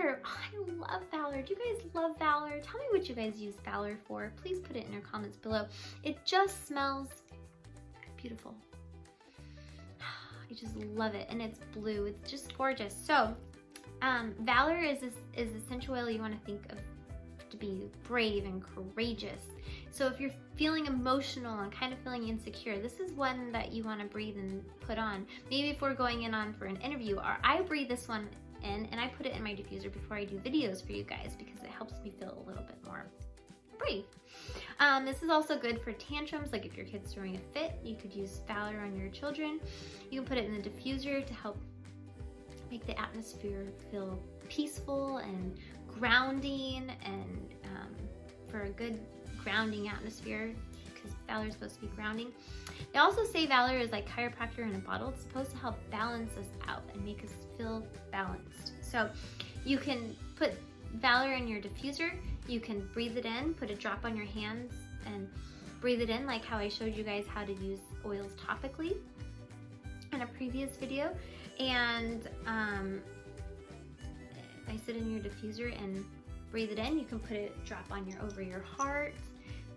Valor. Oh, I love Valor. Do you guys love Valor? Tell me what you guys use Valor for. Please put it in your comments below. It just smells beautiful. I just love it, and it's blue. It's just gorgeous. So, Valor is essential oil you want to think of to be brave and courageous. So if you're feeling emotional and kind of feeling insecure, this is one that you want to breathe and put on. Maybe if we're going in on for an interview, or I breathe this one in and I put it in my diffuser before I do videos for you guys because it helps me feel a little bit more brave. This is also good for tantrums, like if your kid's throwing a fit, you could use Valor on your children. You can put it in the diffuser to help make the atmosphere feel peaceful and grounding, and for a good grounding atmosphere, because Valor is supposed to be grounding. They also say Valor is like chiropractor in a bottle. It's supposed to help balance us out and make us feel balanced. So you can put Valor in your diffuser, you can breathe it in, put a drop on your hands and breathe it in, like how I showed you guys how to use oils topically in a previous video. And I sit in your diffuser and breathe it in. You can put a drop on over your heart,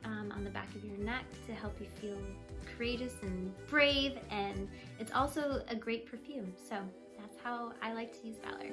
on the back of your neck to help you feel courageous and brave. And it's also a great perfume. So that's how I like to use Valor.